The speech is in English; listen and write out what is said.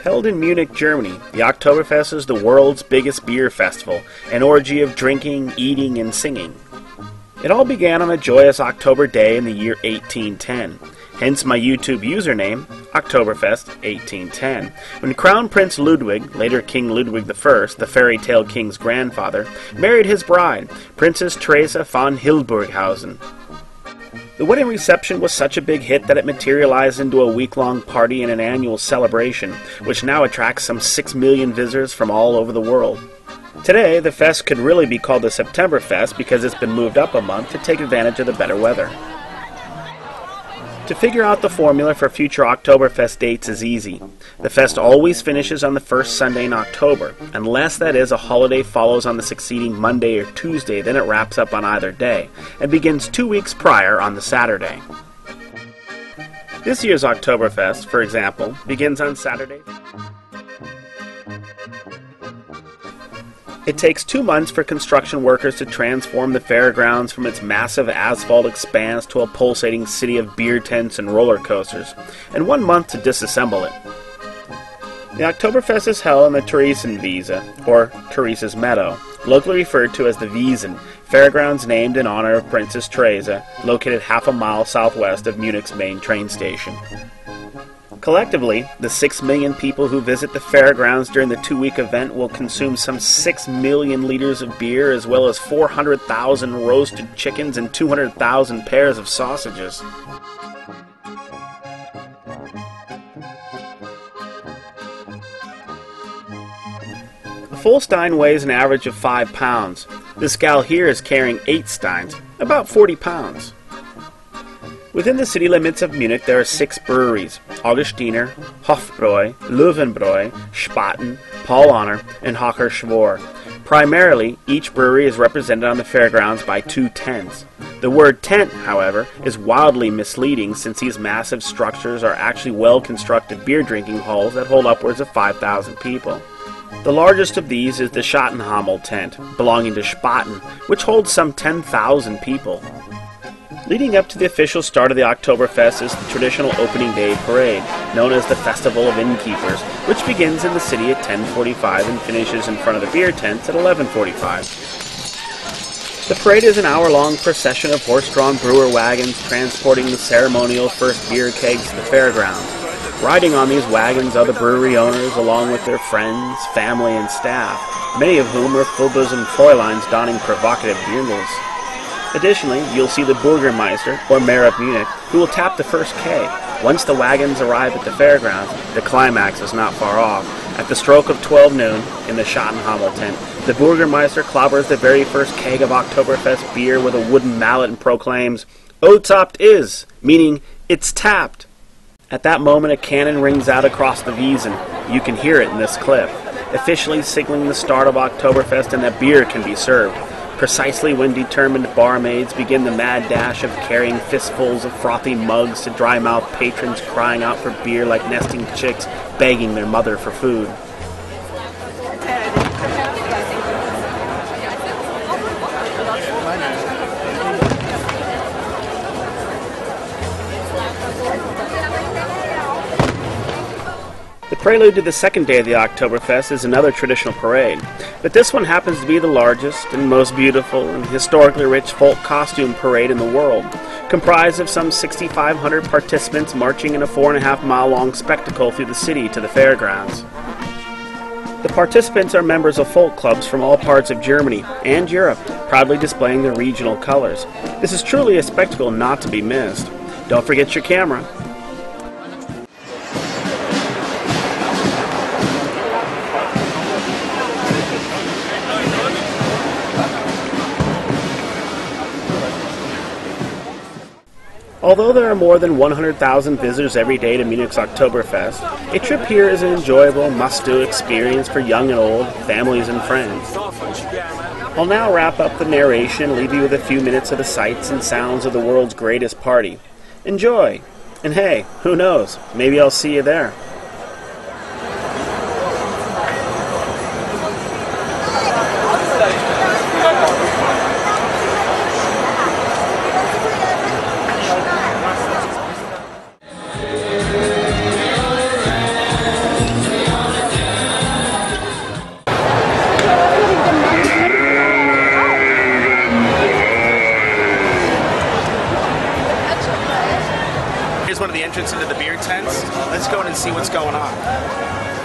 Held in Munich, Germany, the Oktoberfest is the world's biggest beer festival, an orgy of drinking, eating, and singing. It all began on a joyous October day in the year 1810, hence my YouTube username, Oktoberfest 1810, when Crown Prince Ludwig, later King Ludwig I, the fairy tale king's grandfather, married his bride, Princess Theresa von Hildburghausen. The wedding reception was such a big hit that it materialized into a week-long party and an annual celebration, which now attracts some 6 million visitors from all over the world. Today, the fest could really be called the Septemberfest because it's been moved up a month to take advantage of the better weather. To figure out the formula for future Oktoberfest dates is easy. The fest always finishes on the first Sunday in October, unless that is a holiday follows on the succeeding Monday or Tuesday, then it wraps up on either day, and begins 2 weeks prior on the Saturday. This year's Oktoberfest, for example, begins on Saturday. It takes 2 months for construction workers to transform the fairgrounds from its massive asphalt expanse to a pulsating city of beer tents and roller coasters, and 1 month to disassemble it. The Oktoberfest is held on the Theresienwiese, or Theresa's Meadow, locally referred to as the Wiesen, fairgrounds named in honor of Princess Theresa, located half a mile southwest of Munich's main train station. Collectively, the 6 million people who visit the fairgrounds during the 2-week event will consume some 6 million liters of beer, as well as 400,000 roasted chickens and 200,000 pairs of sausages. A full stein weighs an average of 5 pounds. This gal here is carrying 8 steins, about 40 pounds. Within the city limits of Munich there are 6 breweries: Augustiner, Hofbräu, Löwenbräu, Spaten, Paul Honor, and Hocker Schwor. Primarily, each brewery is represented on the fairgrounds by 2 tents. The word tent, however, is wildly misleading since these massive structures are actually well-constructed beer drinking halls that hold upwards of 5,000 people. The largest of these is the Schattenhammel tent, belonging to Spaten, which holds some 10,000 people. Leading up to the official start of the Oktoberfest is the traditional opening day parade, known as the Festival of Innkeepers, which begins in the city at 10:45 and finishes in front of the beer tents at 11:45. The parade is an hour-long procession of horse-drawn brewer wagons transporting the ceremonial first beer kegs to the fairgrounds. Riding on these wagons are the brewery owners along with their friends, family, and staff, many of whom are full-bosomed Fräuleins donning provocative bugles. Additionally, you'll see the Bürgermeister, or Mayor of Munich, who will tap the first keg. Once the wagons arrive at the fairgrounds, the climax is not far off. At the stroke of 12 noon, in the Schattenhammel tent, the Bürgermeister clobbers the very first keg of Oktoberfest beer with a wooden mallet and proclaims, "Otapt is," meaning, "it's tapped." At that moment, a cannon rings out across the Wiesen. You can hear it in this clip, officially signaling the start of Oktoberfest and that beer can be served. Precisely when determined barmaids begin the mad dash of carrying fistfuls of frothy mugs to dry-mouthed patrons crying out for beer like nesting chicks begging their mother for food. The prelude to the second day of the Oktoberfest is another traditional parade, but this one happens to be the largest and most beautiful and historically rich folk costume parade in the world, comprised of some 6,500 participants marching in a 4.5-mile-long spectacle through the city to the fairgrounds. The participants are members of folk clubs from all parts of Germany and Europe, proudly displaying their regional colors. This is truly a spectacle not to be missed. Don't forget your camera. Although there are more than 100,000 visitors every day to Munich's Oktoberfest, a trip here is an enjoyable, must-do experience for young and old, families and friends. I'll now wrap up the narration and leave you with a few minutes of the sights and sounds of the world's greatest party. Enjoy! And hey, who knows, maybe I'll see you there. Here's one of the entrances into the beer tents. Let's go in and see what's going on.